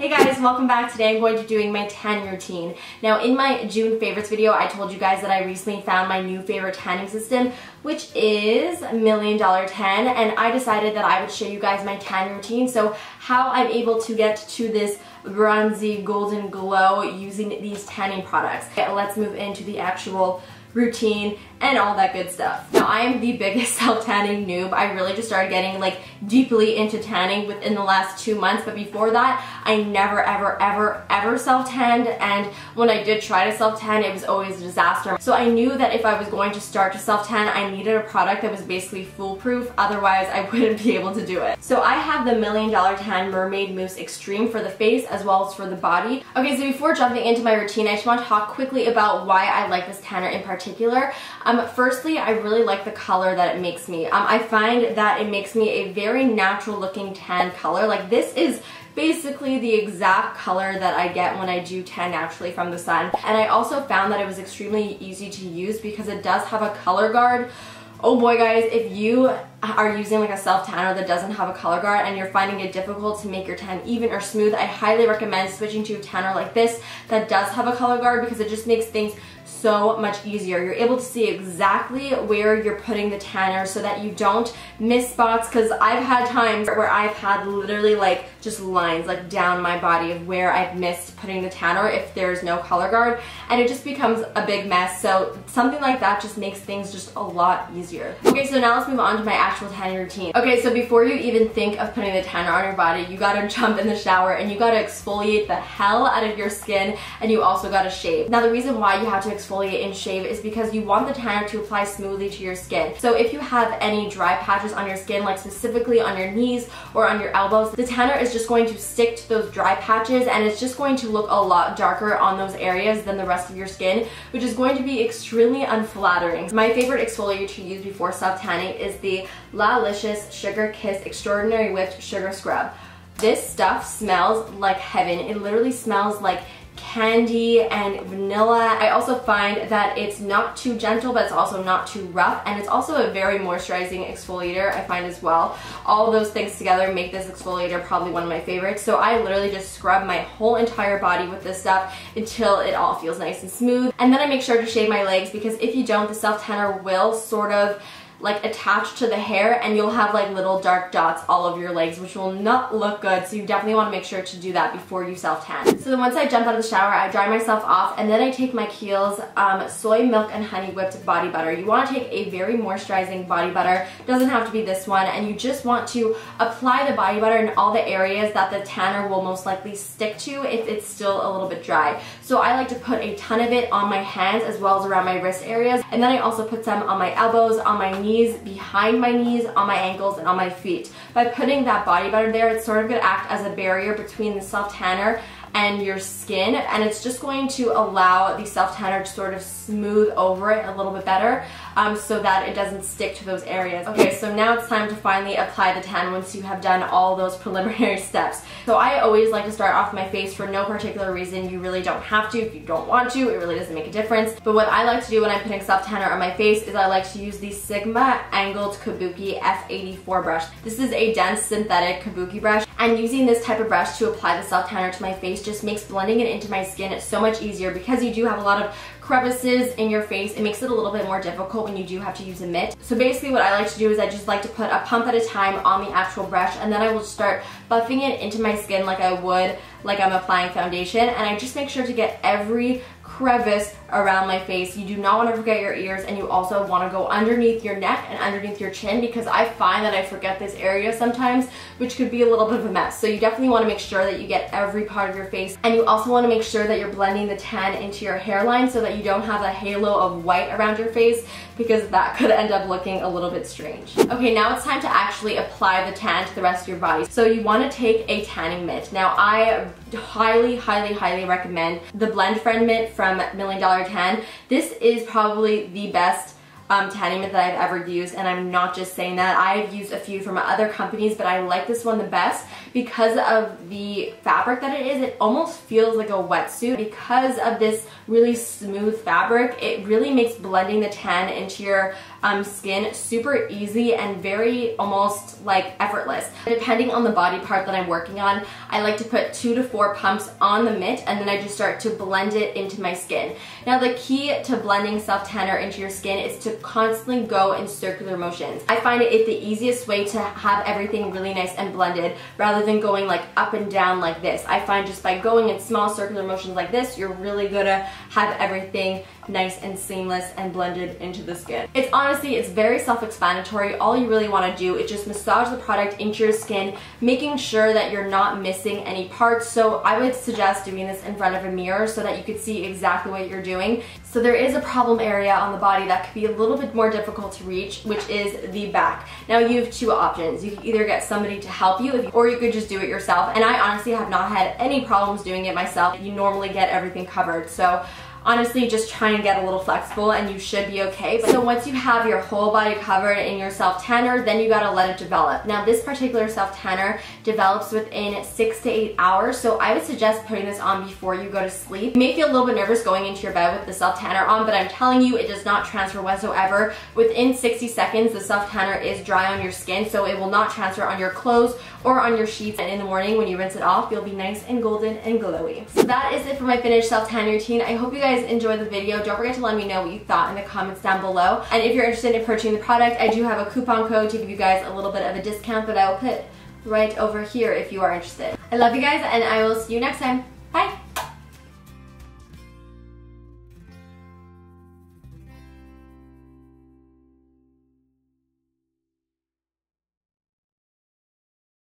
Hey guys, welcome back. Today I'm going to be doing my tanning routine. Now in my June favorites video, I told you guys that I recently found my new favorite tanning system, which is $1 Million Tan, and I decided that I would show you guys my tanning routine, so how I'm able to get to this bronzy golden glow using these tanning products. Okay, let's move into the actual routine and all that good stuff. Now I am the biggest self-tanning noob. I really just started getting like deeply into tanning within the last 2 months, but before that I never ever self-tanned, and when I did try to self-tan it was always a disaster. So I knew that if I was going to start to self-tan I needed a product that was basically foolproof, otherwise I wouldn't be able to do it. So I have the $1 Million Tan Mermaid Mousse Extreme for the face as well as for the body. Okay, so before jumping into my routine, I just want to talk quickly about why I like this tanner in particular. Firstly, I really like the color that it makes me. I find that it makes me a very natural looking tan color. Like this is basically the exact color that I get when I do tan naturally from the sun. And I also found that it was extremely easy to use because it does have a color guard. Oh boy guys, if you are using like a self tanner that doesn't have a color guard and you're finding it difficult to make your tan even or smooth, I highly recommend switching to a tanner like this that does have a color guard because it just makes things so much easier. You're able to see exactly where you're putting the tanner so that you don't miss spots, because I've had times where I've had literally like just lines like down my body of where I've missed putting the tanner if there's no color guard, and it just becomes a big mess. So something like that just makes things just a lot easier. Okay, so now let's move on to my actual tanning routine. Okay, so before you even think of putting the tanner on your body, you gotta jump in the shower and you gotta exfoliate the hell out of your skin, and you also gotta shave. Now the reason why you have to exfoliate and shave is because you want the tanner to apply smoothly to your skin. So if you have any dry patches on your skin, like specifically on your knees or on your elbows, the tanner is just going to stick to those dry patches and it's just going to look a lot darker on those areas than the rest of your skin, which is going to be extremely unflattering. My favorite exfoliator to use before self-tanning is the Lalicious Sugar Kiss Extraordinary Whipped Sugar Scrub. This stuff smells like heaven. It literally smells like candy and vanilla. I also find that it's not too gentle, but it's also not too rough, and it's also a very moisturizing exfoliator, I find as well. All those things together make this exfoliator probably one of my favorites. So I literally just scrub my whole entire body with this stuff until it all feels nice and smooth. And then I make sure to shave my legs, because if you don't, the self-tanner will sort of like attached to the hair and you'll have like little dark dots all over your legs, which will not look good. So you definitely want to make sure to do that before you self-tan. So then once I jump out of the shower, I dry myself off, and then I take my Kiehl's soy milk and honey whipped body butter. You want to take a very moisturizing body butter. It doesn't have to be this one, and you just want to apply the body butter in all the areas that the tanner will most likely stick to if it's still a little bit dry. So I like to put a ton of it on my hands as well as around my wrist areas, and then I also put some on my elbows, on my knees, behind my knees, on my ankles, and on my feet. By putting that body butter there, it's sort of going to act as a barrier between the self-tanner and your skin, and it's just going to allow the self-tanner to sort of smooth over it a little bit better, so that it doesn't stick to those areas. Okay, so now it's time to finally apply the tan once you have done all those preliminary steps. So I always like to start off my face for no particular reason. You really don't have to if you don't want to. It really doesn't make a difference. But what I like to do when I'm putting self-tanner on my face is I like to use the Sigma Angled Kabuki F84 brush. This is a dense synthetic kabuki brush, and using this type of brush to apply the self-tanner to my face just makes blending it into my skin so much easier, because you do have a lot of crevices in your face. It makes it a little bit more difficult when you do have to use a mitt. So basically what I like to do is I just like to put a pump at a time on the actual brush, and then I will start buffing it into my skin like I would like I'm applying foundation, and I just make sure to get every crevice around my face. You do not want to forget your ears, and you also want to go underneath your neck and underneath your chin, because I find that I forget this area sometimes, which could be a little bit of a mess. So you definitely want to make sure that you get every part of your face, and you also want to make sure that you're blending the tan into your hairline so that you don't have a halo of white around your face, because that could end up looking a little bit strange. Okay, now it's time to actually apply the tan to the rest of your body. So you want to take a tanning mitt. Now I highly recommend the Blend Friend mitt from $1 Million Tan. This is probably the best tanning mitt that I've ever used, and I'm not just saying that. I've used a few from other companies, but I like this one the best because of the fabric that it is. It almost feels like a wetsuit. Because of this really smooth fabric, it really makes blending the tan into your skin super easy and very almost like effortless. Depending on the body part that I'm working on, I like to put 2 to 4 pumps on the mitt and then I just start to blend it into my skin. Now the key to blending self-tanner into your skin is to constantly go in circular motions. I find it the easiest way to have everything really nice and blended rather than going like up and down like this. I find just by going in small circular motions like this, you're really gonna have everything nice and seamless and blended into the skin. It's very self-explanatory. All you really want to do is just massage the product into your skin, making sure that you're not missing any parts. So I would suggest doing this in front of a mirror so that you could see exactly what you're doing. So there is a problem area on the body that could be a little bit more difficult to reach, which is the back. Now you have 2 options. You can either get somebody to help you or you could just do it yourself. And I honestly have not had any problems doing it myself. You normally get everything covered. So honestly, just try and get a little flexible and you should be okay. So once you have your whole body covered in your self-tanner, then you gotta let it develop. Now this particular self-tanner develops within 6 to 8 hours, so I would suggest putting this on before you go to sleep. You may feel a little bit nervous going into your bed with the self-tanner on, but I'm telling you, it does not transfer whatsoever. Within 60 seconds, the self-tanner is dry on your skin, so it will not transfer on your clothes or on your sheets, and in the morning when you rinse it off, you'll be nice and golden and glowy. So that is it for my finished self-tanner routine. I hope you guys enjoyed the video. Don't forget to let me know what you thought in the comments down below. And if you're interested in purchasing the product, I do have a coupon code to give you guys a little bit of a discount that I will put right over here if you are interested. I love you guys and I will see you next time.